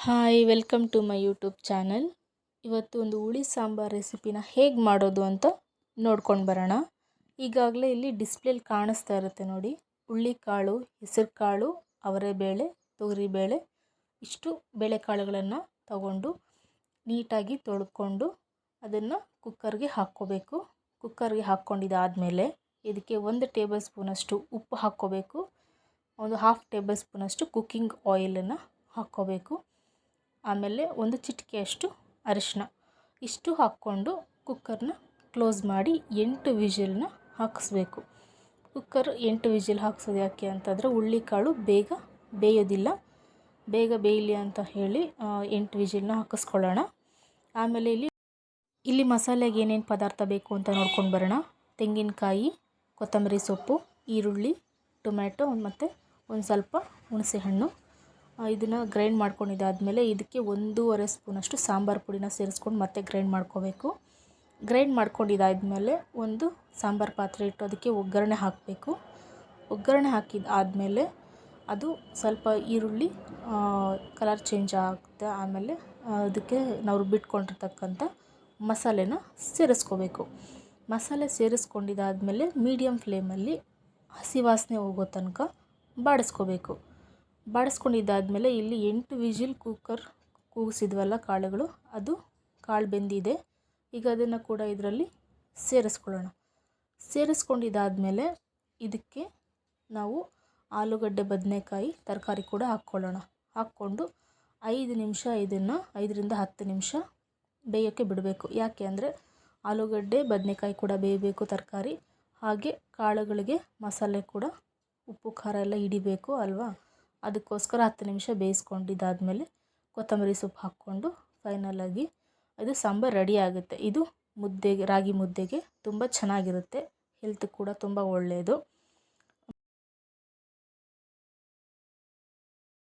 Hi welcome to my YouTube channel. ಇವತ್ತು ಒಂದು ಹುಳಿ ಸಾಂಬಾರ್ ರೆಸಿಪಿನ ಹೇಗೆ ಮಾಡೋದು ಅಂತ ನೋಡ್ಕೊಂಡು ಬರೋಣ. ಈಗಾಗಲೇ ಇಲ್ಲಿ ಡಿಸ್ಪ್ಲೇಲಿ ಕಾಣಿಸ್ತಾ ಇರುತ್ತೆ ನೋಡಿ, ಹುಳ್ಳಿಕಾಳು, ಹೆಸರು ಕಾಳು, ಅವರೆಬೇಳೆ, ತೊಗರಿಬೇಳೆ ಇಷ್ಟು ಬೇಳೆಕಾಳುಗಳನ್ನು ತಗೊಂಡು ನೀಟಾಗಿ ತೊಳ್ಕೊಂಡು ಅದನ್ನು ಕುಕ್ಕರ್ಗೆ ಹಾಕ್ಕೋಬೇಕು. ಕುಕ್ಕರ್ಗೆ ಹಾಕ್ಕೊಂಡಿದ್ದಾದಮೇಲೆ ಇದಕ್ಕೆ 1 ಟೇಬಲ್ ಸ್ಪೂನಷ್ಟು ಉಪ್ಪು ಹಾಕ್ಕೋಬೇಕು. ಒಂದು 1/2 ಟೇಬಲ್ ಸ್ಪೂನಷ್ಟು ಕುಕ್ಕಿಂಗ್ ಆಯಿಲನ್ನು ಹಾಕ್ಕೋಬೇಕು. ಆಮೇಲೆ 1 ಚಿಟಿಕೆಯಷ್ಟು ಅರಿಶಿನ ಇಷ್ಟು ಹಾಕ್ಕೊಂಡು ಕುಕ್ಕರ್ನ ಕ್ಲೋಸ್ ಮಾಡಿ 8 ವಿಜಿಲ್ನ ಹಾಕಿಸ್ಬೇಕು. ಕುಕ್ಕರ್ 8 ವಿಜಿಲ್ ಹಾಕ್ಸೋದು ಯಾಕೆ ಅಂತಂದರೆ ಹುಳ್ಳಿಕಾಳು ಬೇಗ ಬೇಯೋದಿಲ್ಲ. ಬೇಗ ಬೇಯಲಿ ಅಂತ ಹೇಳಿ 8 ವಿಜಿಲ್ನ ಹಾಕಿಸ್ಕೊಳ್ಳೋಣ. ಆಮೇಲೆ ಇಲ್ಲಿ ಮಸಾಲೆಗೆ ಏನೇನು ಪದಾರ್ಥ ಬೇಕು ಅಂತ ನೋಡ್ಕೊಂಡು ಬರೋಣ. ತೆಂಗಿನಕಾಯಿ, ಕೊತ್ತಂಬರಿ ಸೊಪ್ಪು, ಈರುಳ್ಳಿ, ಟೊಮ್ಯಾಟೊ ಮತ್ತು ಒಂದು ಸ್ವಲ್ಪ ಹುಣಸೆಹಣ್ಣು. ಇದನ್ನು ಗ್ರೈಂಡ್ ಮಾಡ್ಕೊಂಡಿದ್ದಾದಮೇಲೆ ಇದಕ್ಕೆ 1.5 ಸ್ಪೂನಷ್ಟು ಸಾಂಬಾರು ಪುಡಿನ ಸೇರಿಸ್ಕೊಂಡು ಮತ್ತೆ ಗ್ರೈಂಡ್ ಮಾಡ್ಕೋಬೇಕು. ಗ್ರೈಂಡ್ ಮಾಡ್ಕೊಂಡಿದ್ದಾದಮೇಲೆ ಒಂದು ಸಾಂಬಾರು ಪಾತ್ರೆ ಇಟ್ಟು ಅದಕ್ಕೆ ಒಗ್ಗರಣೆ ಹಾಕಬೇಕು. ಒಗ್ಗರಣೆ ಹಾಕಿದ್ದಾದಮೇಲೆ ಅದು ಸ್ವಲ್ಪ ಈರುಳ್ಳಿ ಕಲರ್ ಚೇಂಜ್ ಆಗುತ್ತೆ. ಆಮೇಲೆ ಅದಕ್ಕೆ ನಾವು ರುಬ್ಬಿಟ್ಕೊಂಡಿರ್ತಕ್ಕಂಥ ಮಸಾಲೆನ ಸೇರಿಸ್ಕೋಬೇಕು. ಮಸಾಲೆ ಸೇರಿಸ್ಕೊಂಡಿದ್ದಾದಮೇಲೆ ಮೀಡಿಯಮ್ ಫ್ಲೇಮಲ್ಲಿ ಹಸಿ ವಾಸನೆ ಹೋಗೋ ತನಕ ಬಾಡಿಸ್ಕೋಬೇಕು. ಬಾಡಿಸ್ಕೊಂಡಿದ್ದಾದಮೇಲೆ ಇಲ್ಲಿ 8 ವಿಜಿಲ್ ಕುಕ್ಕರ್ ಕೂಗಿಸಿದ್ವಲ್ಲ ಕಾಳುಗಳು, ಅದು ಕಾಳು ಬೆಂದಿದೆ. ಈಗ ಅದನ್ನು ಕೂಡ ಇದರಲ್ಲಿ ಸೇರಿಸ್ಕೊಳ್ಳೋಣ. ಸೇರಿಸ್ಕೊಂಡಿದ್ದಾದಮೇಲೆ ಇದಕ್ಕೆ ನಾವು ಆಲೂಗಡ್ಡೆ, ಬದನೆಕಾಯಿ ತರಕಾರಿ ಕೂಡ ಹಾಕ್ಕೊಳ್ಳೋಣ. ಹಾಕ್ಕೊಂಡು 5 ನಿಮಿಷ ಇದನ್ನು 5ರಿಂದ 10 ನಿಮಿಷ ಬೇಯೋಕ್ಕೆ ಬಿಡಬೇಕು. ಯಾಕೆ ಅಂದರೆ ಆಲೂಗಡ್ಡೆ, ಬದನೆಕಾಯಿ ಕೂಡ ಬೇಯಬೇಕು, ತರಕಾರಿ ಹಾಗೆ ಕಾಳುಗಳಿಗೆ ಮಸಾಲೆ ಕೂಡ ಉಪ್ಪು ಖಾರ ಎಲ್ಲ ಹಿಡಿಬೇಕು ಅಲ್ವಾ. ಅದಕ್ಕೋಸ್ಕರ 10 ನಿಮಿಷ ಬೇಯಿಸ್ಕೊಂಡಿದ್ದಾದಮೇಲೆ ಕೊತ್ತಂಬರಿ ಸೊಪ್ಪು ಹಾಕ್ಕೊಂಡು ಫೈನಲಾಗಿ ಇದು ಸಾಂಬಾರು ರೆಡಿ ಆಗುತ್ತೆ. ಇದು ಮುದ್ದೆಗೆ, ರಾಗಿ ಮುದ್ದೆಗೆ ತುಂಬ ಚೆನ್ನಾಗಿರುತ್ತೆ. ಹೆಲ್ತ್ ಕೂಡ ತುಂಬ ಒಳ್ಳೆಯದು.